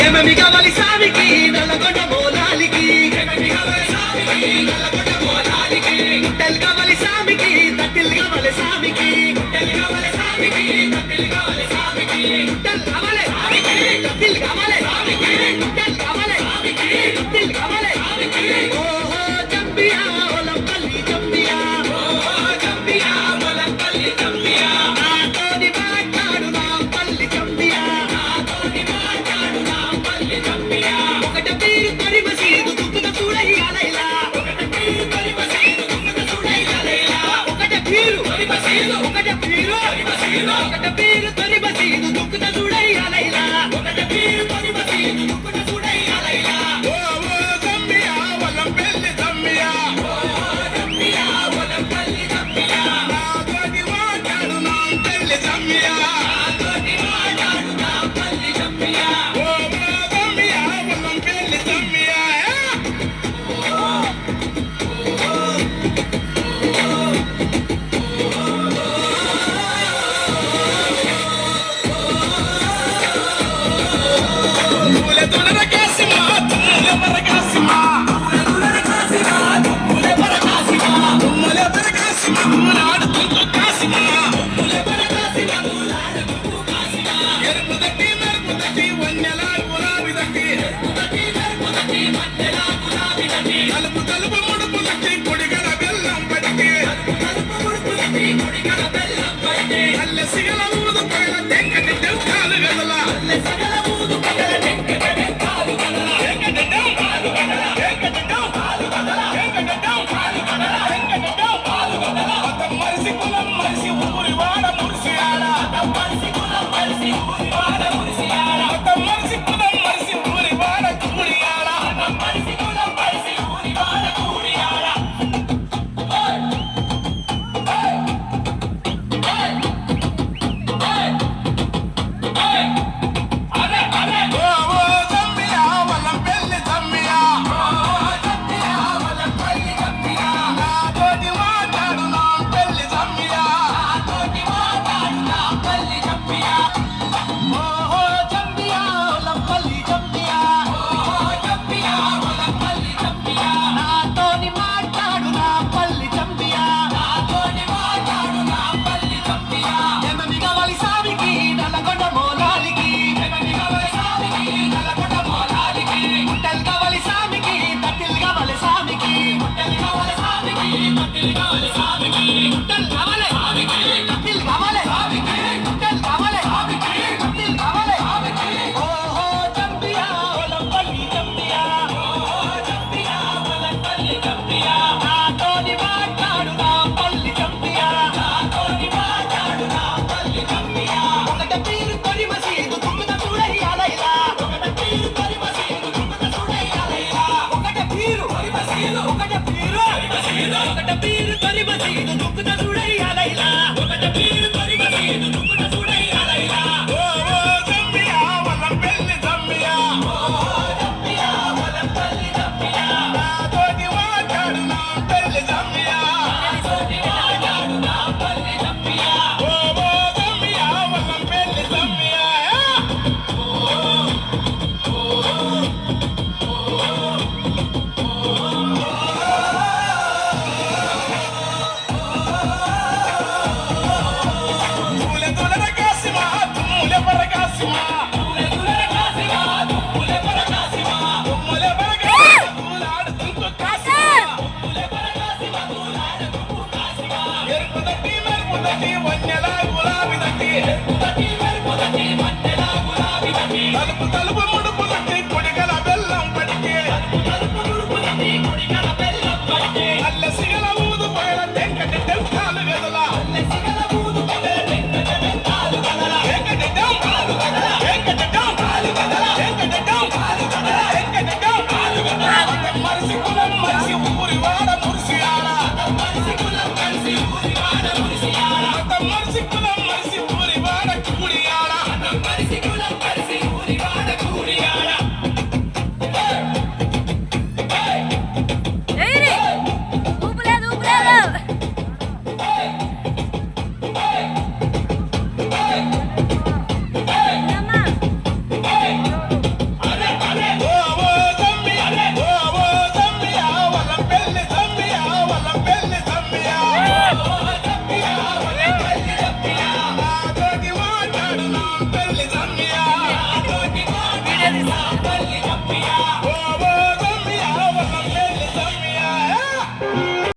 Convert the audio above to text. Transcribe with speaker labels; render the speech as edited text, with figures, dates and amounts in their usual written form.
Speaker 1: ఏమేమి కావాలి సామికి నల్లగొండ మోలాలికి గుట్టలు కావాలి సామికి తట్టిలు కావాలి సామికి గుట్టలు కావాలి తట్టిలు కావాలి తట్టిలు కావాలి ఓహో చంపియా ఒలంపల్లి చంపియా నాతోని మాట్లాడు నా పల్లి చంపియా ఒకట పేరు తరి మసీదు దుక్కున చూడయ్యాలైలా ఒకట పేరు తరి మసీదు దుక్కున చూడయ్యాలైలా ఒకట పేరు తరి మసీదు ఒకట పేరు తరి మసీదు ఒకట పేరు తరి మసీదు దుక్కున చూడయ్యాలైలా ఒకట పేరు తరి మసీదు దుక్కున చూడయ్యాలైలా ఓ ఓ జంబియా వలంపల్లి జంబియా ఓ జంబియా వలంపల్లి జంబియా నాతోని మాట్లాడు నా పల్లి జంబియా నాతోని మాట్లాడు నా పల్లి జంబియా ఓ జంబియా వలంపల్లి జంబియా తులె తులె కాసిమా తులె పర కాసిమా తులె కాసిమా తులె పర కాసిమా తులె పర కాసిమా నాడు తులె కాసిమా తులె పర కాసిమా నాడు తులె కాసిమా ఎరుపు దట్టి వన్నెల గులాబీ దట్టి మన్నెల గులాబీ దట్టి తలుపు తలుపు ముడుపు దట్టి కొడిగల బెల్లం పడికి తలుపు ముడుపు దట్టి కొడిగల బెల్లం పడికి అల్లె సిగల ఊదు పైన తెక్కటి తెల్కాలు గదల అల్లె సిగల ఊదు పైన తెక్కటి కాలు గదల తెక్కటి కాలు గదల తెక్కటి కాలు గదల తెక్కటి కాలు గదల తెక్కటి కాలు గదల అతం మరిసి కులం మరిసి ఊరి వాడ మురిసియాడ అతం మరిసి కులం మరిసి ఊరి వాడ మురిసియాడ అతం మరిసి కులం మరిసి ఊరి వాడ కుడియాడ అతం మరిసి కులం మరిసి ఊరి వాడ కుడియాడ ఒకట పీరు తరి మసీదు దుక్కున చూడయ్యాలైలా ఒకట పీరు తరి మసీదు దుక్కున చూడయ్యాలైలా ఓ ఓ జంబియా వలంపల్లి జంబియా ఓ జంబియా వలంపల్లి జంబియా నాతోని మాట్లాడు నా పల్లి జంబియా నాతోని మాట్లాడు నా పల్లి జంబియా ఓ ఓ జంబియా వలంపల్లి జంబియా వన్నెల గులాబీ దట్టి తలుపు తలుపు ముడుపు దట్టి కొడిగల బెల్లం పడికి అల్లె సిగల ఊదు పైన తెక్కటి తెల్కాలు గదల మరిసి కులం మరిసి ఊరి వాడ మురిసియాడ మరిసి కులం మరిసి ఊరి వాడ మురిసియాడ మరిసి కులం మరిసి ఊరి వాడ కుడియాడ మరిసి కులం మరిసి ఊరి వాడ ఓ ఓ